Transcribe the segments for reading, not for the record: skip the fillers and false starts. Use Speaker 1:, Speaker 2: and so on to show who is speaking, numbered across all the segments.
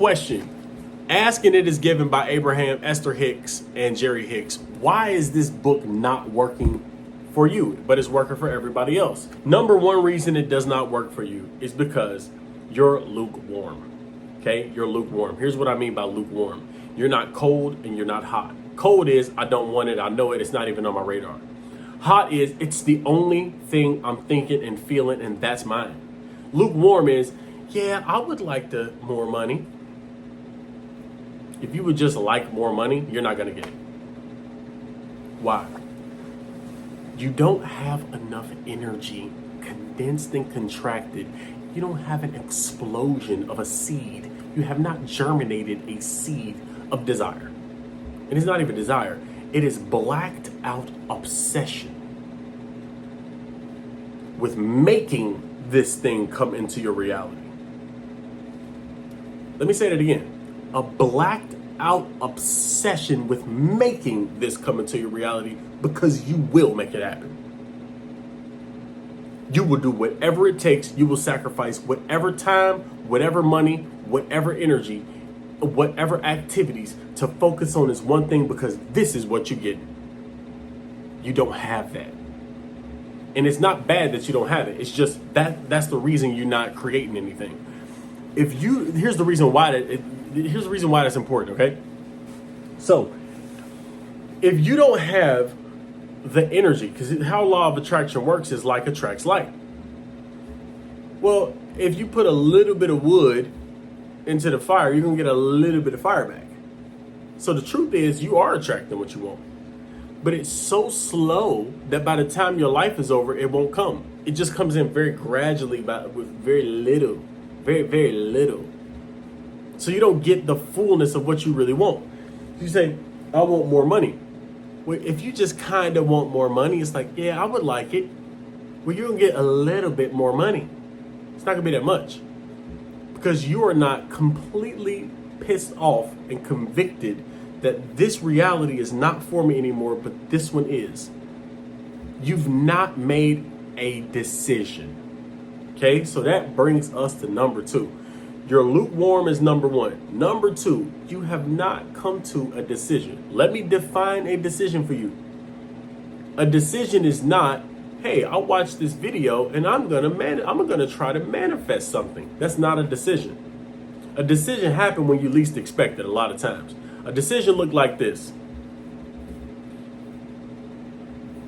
Speaker 1: Question. Ask and it is given by Abraham, Esther Hicks, and Jerry Hicks. Why is this book not working for you, but it's working for everybody else? Number one reason it does not work for you is because you're lukewarm. Okay, you're lukewarm. Here's what I mean by lukewarm. You're not cold and you're not hot. Cold is I don't want it, I know it, it's not even on my radar. Hot is it's the only thing I'm thinking and feeling, and that's mine. Lukewarm is, yeah, I would like more money. If you would just like more money, you're not going to get it. Why? You don't have enough energy, condensed and contracted. You don't have an explosion of a seed. You have not germinated a seed of desire. And it's not even desire. It is blacked out obsession with making this thing come into your reality. Let me say that again. A blacked out obsession with making this come into your reality, because you will make it happen. You will do whatever it takes. You will sacrifice whatever time, whatever money, whatever energy, whatever activities to focus on this one thing, because this is what you get. You don't have that. And it's not bad that you don't have it. It's just that's the reason you're not creating anything. Here's the reason why that's important, okay? So, if you don't have the energy, because how law of attraction works is like attracts like. Well, if you put a little bit of wood into the fire, you're going to get a little bit of fire back. So the truth is you are attracting what you want. But it's so slow that by the time your life is over, it won't come. It just comes in very gradually, with very little. Very, very little. So you don't get the fullness of what you really want. You say, I want more money. Well, if you just kind of want more money, it's like, yeah, I would like it. Well, you're going to get a little bit more money. It's not going to be that much. Because you are not completely pissed off and convicted that this reality is not for me anymore, but this one is. You've not made a decision. Okay, so that brings us to number two. Your lukewarm is number one. Number two, you have not come to a decision. Let me define a decision for you. A decision is not, hey, I watched this video and I'm gonna try to manifest something. That's not a decision. A decision happens when you least expect it a lot of times. A decision looked like this.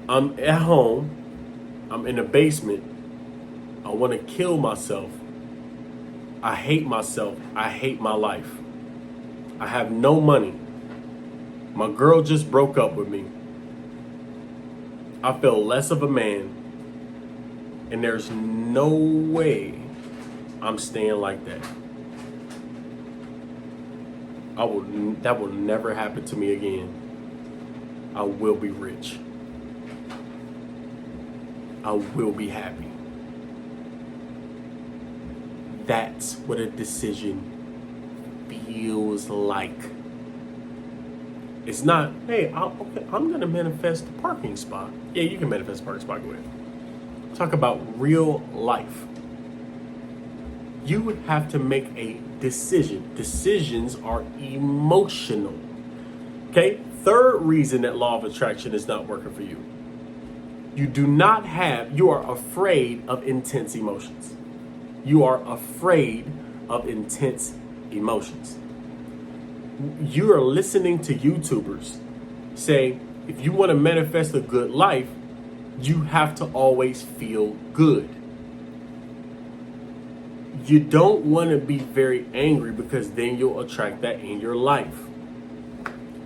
Speaker 1: I'm at home. I'm in the basement. I want to kill myself. I hate myself. I hate my life. I have no money. My girl just broke up with me. I feel less of a man. And there's no way I'm staying like that. That will never happen to me again. I will be rich. I will be happy. That's what a decision feels like. It's not, hey, I'm going to manifest a parking spot. Yeah, you can manifest a parking spot. Go ahead. Talk about real life. You have to make a decision. Decisions are emotional. Okay? Third reason that law of attraction is not working for you. You are afraid of intense emotions. You are afraid of intense emotions. You are listening to YouTubers say, if you want to manifest a good life, you have to always feel good. You don't want to be very angry, because then you'll attract that in your life.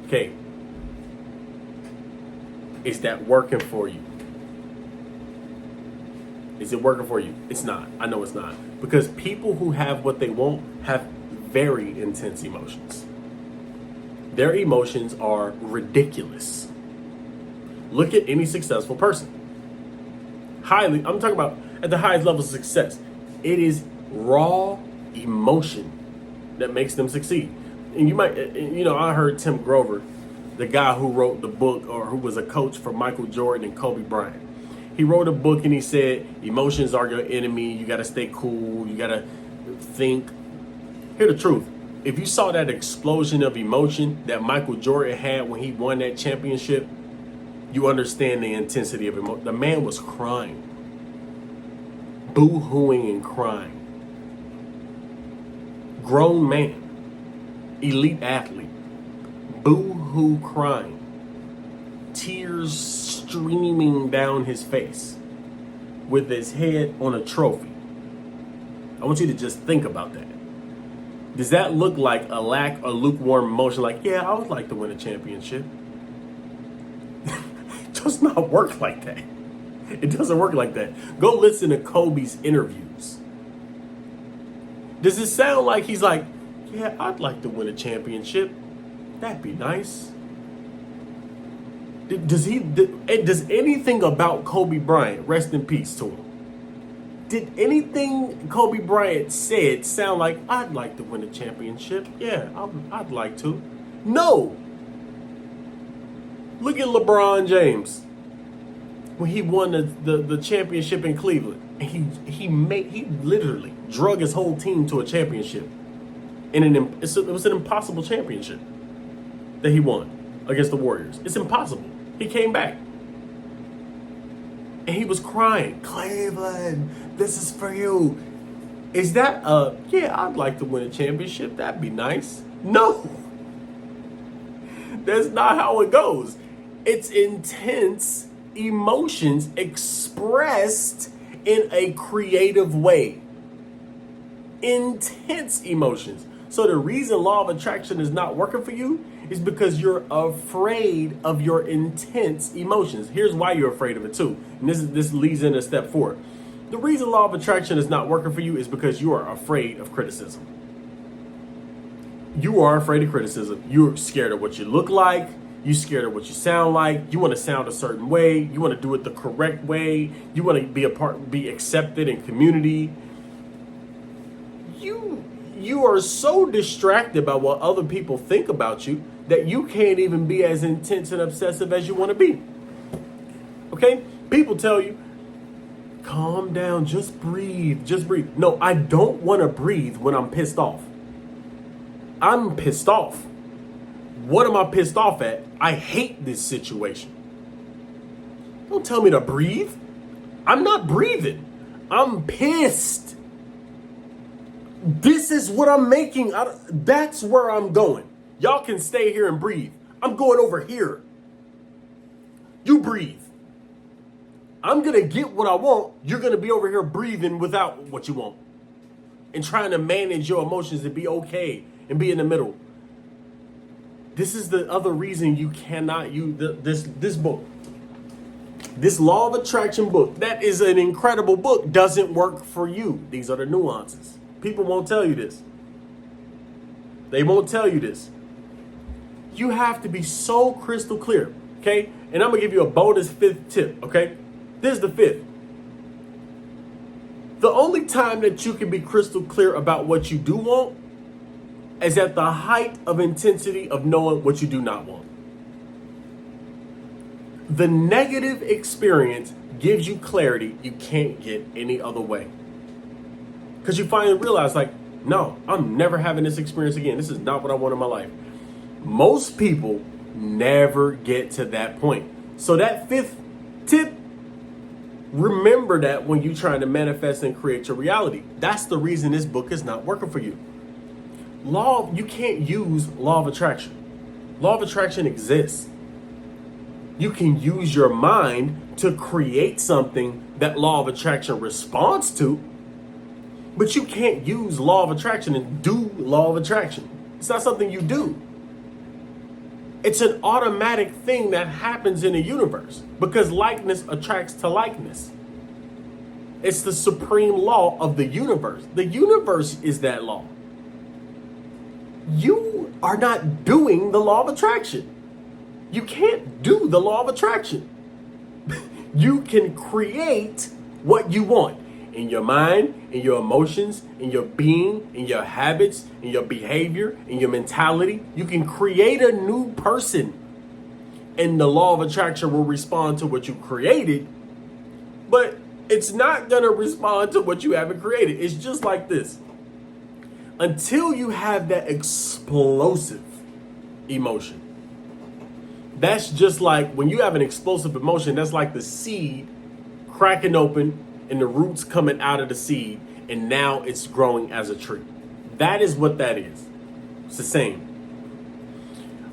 Speaker 1: Okay. Is that working for you? Is it working for you? It's not. I know it's not. Because people who have what they want have very intense emotions. Their emotions are ridiculous. Look at any successful person. I'm talking about at the highest level of success. It is raw emotion that makes them succeed. And I heard Tim Grover, the guy who wrote the book, or who was a coach for Michael Jordan and Kobe Bryant. He wrote a book and he said, emotions are your enemy. You got to stay cool. You got to think. Hear the truth. If you saw that explosion of emotion that Michael Jordan had when he won that championship, you understand the intensity of emotion. The man was crying, boo-hooing and crying. Grown man, elite athlete, boo-hoo crying, tears streaming down his face with his head on a trophy. I want you to just think about that. Does that look like a lack or lukewarm emotion? Like, yeah, I would like to win a championship. It does not work like that. It doesn't work like that. Go listen to Kobe's interviews. Does it sound like he's like, yeah, I'd like to win a championship? That'd be nice. Does anything about Kobe Bryant, rest in peace to him, did anything Kobe Bryant said sound like, I'd like to win a championship? Yeah, I'd like to. No. Look at LeBron James. When he won the championship in Cleveland, he literally drug his whole team to a championship. And it was an impossible championship that he won against the Warriors. It's impossible. He came back. And he was crying, Cleveland, this is for you. Is that yeah, I'd like to win a championship. That'd be nice. No. That's not how it goes. It's intense emotions expressed in a creative way. Intense emotions. So the reason law of attraction is not working for you is because you're afraid of your intense emotions. Here's why you're afraid of it too. And this leads into step 4. The reason law of attraction is not working for you is because you are afraid of criticism. You are afraid of criticism. You're scared of what you look like. You're scared of what you sound like. You want to sound a certain way. You want to do it the correct way. You want to be accepted in community. You are so distracted by what other people think about you that you can't even be as intense and obsessive as you want to be. Okay? People tell you, calm down, just breathe, just breathe. No, I don't want to breathe when I'm pissed off. I'm pissed off. What am I pissed off at? I hate this situation. Don't tell me to breathe. I'm not breathing. I'm pissed. This is what I'm making. That's where I'm going. Y'all can stay here and breathe. I'm going over here. You breathe. I'm going to get what I want. You're going to be over here breathing without what you want. And trying to manage your emotions and be okay and be in the middle. This is the other reason you cannot use this book. This law of attraction book, that is an incredible book, doesn't work for you. These are the nuances. People won't tell you this. They won't tell you this. You have to be so crystal clear, okay? And I'm going to give you a bonus 5th tip, okay? This is the 5th. The only time that you can be crystal clear about what you do want is at the height of intensity of knowing what you do not want. The negative experience gives you clarity you can't get any other way. Because you finally realize, like, no, I'm never having this experience again. This is not what I want in my life. Most people never get to that point. So that 5th tip, remember that when you're trying to manifest and create your reality. That's the reason this book is not working for you. You can't use law of attraction. Law of attraction exists. You can use your mind to create something that law of attraction responds to, but you can't use law of attraction and do law of attraction. It's not something you do. It's an automatic thing that happens in the universe because likeness attracts to likeness. It's the supreme law of the universe. The universe is that law. You are not doing the law of attraction. You can't do the law of attraction. You can create what you want in your mind, in your emotions, in your being, in your habits, in your behavior, in your mentality. You can create a new person, and the law of attraction will respond to what you created, but it's not going to respond to what you haven't created. It's just like this. Until you have that explosive emotion. That's just like when you have an explosive emotion, that's like the seed cracking open and the roots coming out of the seed, and now it's growing as a tree. That is what that is. It's the same.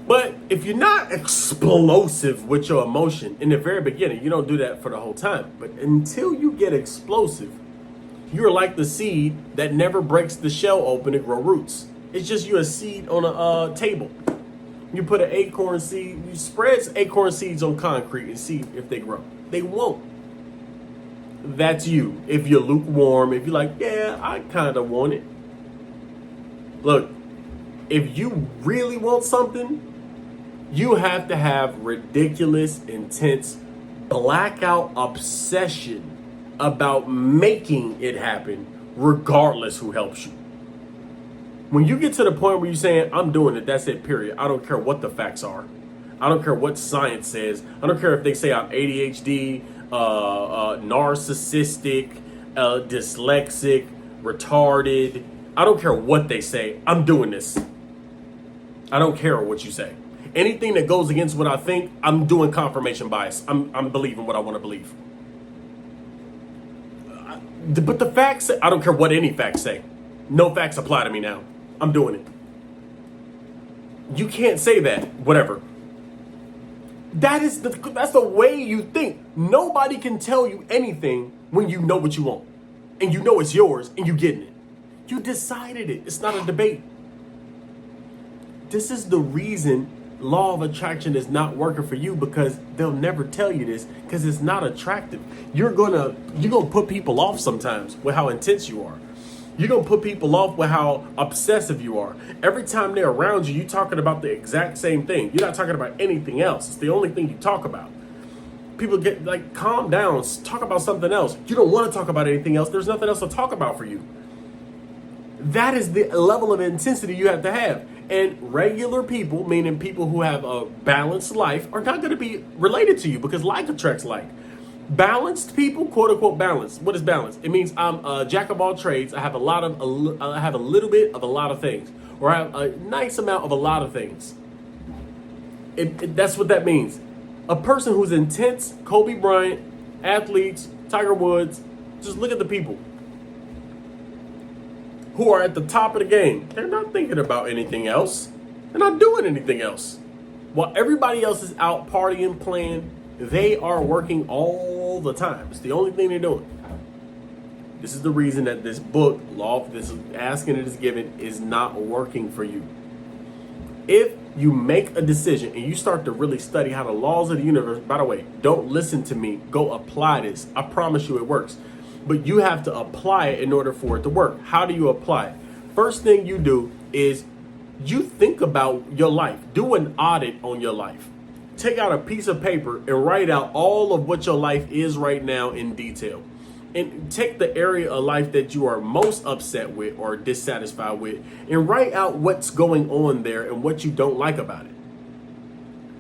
Speaker 1: But if you're not explosive with your emotion in the very beginning, you don't do that for the whole time. But until you get explosive, you're like the seed that never breaks the shell open and grow roots. It's just you're a seed on a table. You put an acorn seed, you spread acorn seeds on concrete and see if they grow. They won't. That's you. If you're lukewarm, if you're like, yeah, I kind of want it. Look, if you really want something, you have to have ridiculous, intense, blackout obsession about making it happen, regardless who helps you. When you get to the point where you're saying, I'm doing it, that's it, period. I don't care what the facts are. I don't care what science says. I don't care if they say I'm ADHD, narcissistic, dyslexic, retarded. I don't care what they say. I'm doing this. I don't care what you say. Anything that goes against what I think, I'm doing confirmation bias. I'm believing what I want to believe. But the facts, I don't care what any facts say. No facts apply to me now. I'm doing it. You can't say that. Whatever. That's the way you think. Nobody can tell you anything when you know what you want. And you know it's yours and you're getting it. You decided it. It's not a debate. This is the reason law of attraction is not working for you, because they'll never tell you this because it's not attractive. You're gonna put people off sometimes with how intense you are. You're going to put people off with how obsessive you are. Every time they're around you, you're talking about the exact same thing. You're not talking about anything else. It's the only thing you talk about. People get like, calm down, talk about something else. You don't want to talk about anything else. There's nothing else to talk about for you. That is the level of intensity you have to have. And regular people, meaning people who have a balanced life, are not going to be related to you because like attracts like. Balanced people, quote unquote balanced. What is balance? It means I'm a jack of all trades. I have a little bit of a lot of things, or I have a nice amount of a lot of things. That's what that means. A person who's intense, Kobe Bryant, athletes, Tiger Woods. Just look at the people who are at the top of the game. They're not thinking about anything else. They're not doing anything else. While everybody else is out partying, playing, they are working all the time. It's the only thing they're doing. This is the reason that this book, Law of this Asking It Is Given, is not working for you. If you make a decision and you start to really study how the laws of the universe, by the way, don't listen to me, go apply this. I promise you it works. But you have to apply it in order for it to work. How do you apply it? First thing you do is you think about your life. Do an audit on your life. Take out a piece of paper and write out all of what your life is right now in detail. And take the area of life that you are most upset with or dissatisfied with and write out what's going on there and what you don't like about it.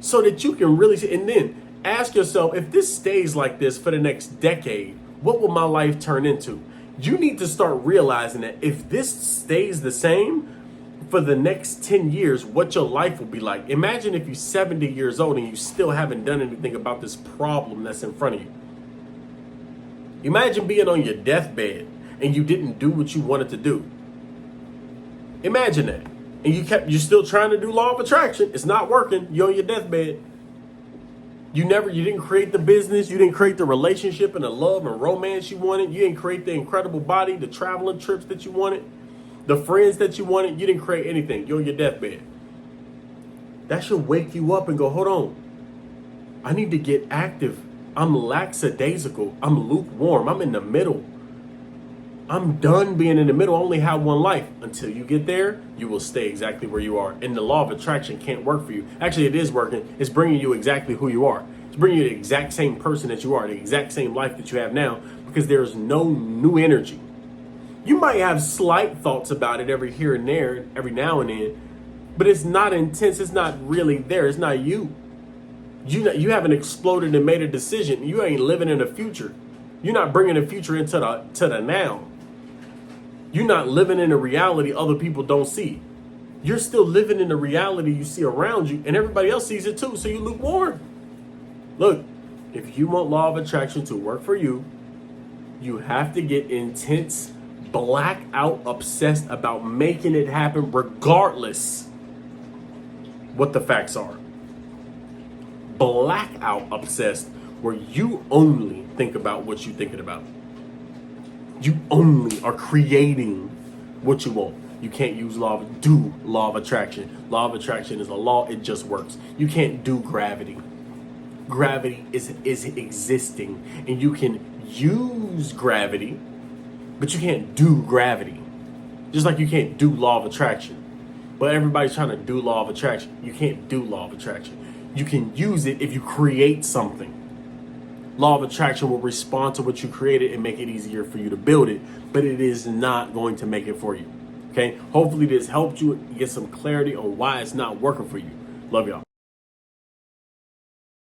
Speaker 1: So that you can really see. And then ask yourself, if this stays like this for the next decade, what will my life turn into? You need to start realizing that if this stays the same for the next 10 years, what your life will be like. Imagine if you're 70 years old and you still haven't done anything about this problem that's in front of you. Imagine being on your deathbed and you didn't do what you wanted to do. Imagine that. And you're still trying to do law of attraction. It's not working. You're on your deathbed. You didn't create the business. You didn't create the relationship and the love and romance you wanted. You didn't create the incredible body, the traveling trips that you wanted, the friends that you wanted. You didn't create anything. You're on your deathbed. That should wake you up and go, hold on. I need to get active. I'm lackadaisical. I'm lukewarm. I'm in the middle. I'm done being in the middle. I only have one life. Until you get there, you will stay exactly where you are. And the law of attraction can't work for you. Actually, it is working. It's bringing you exactly who you are. It's bringing you the exact same person that you are, the exact same life that you have now, because there's no new energy. You might have slight thoughts about it every here and there, every now and then, but it's not intense. It's not really there. It's not you. You haven't exploded and made a decision. You ain't living in the future. You're not bringing the future into the now. You're not living in a reality other people don't see. You're still living in the reality you see around you, and everybody else sees it too, so you lukewarm. Look, if you want law of attraction to work for you, you have to get intense, blackout obsessed about making it happen regardless what the facts are. Blackout obsessed, where you only think about what you're thinking about. You only are creating what you want. You can't use law of attraction. Law of attraction is a law, it just works. You can't do gravity. Gravity is existing, and you can use gravity, but you can't do gravity. Just like you can't do law of attraction. But everybody's trying to do law of attraction. You can't do law of attraction. You can use it if you create something. Law of attraction will respond to what you created and make it easier for you to build it, but it is not going to make it for you. Okay? Hopefully this helped you get some clarity on why it's not working for you. Love y'all.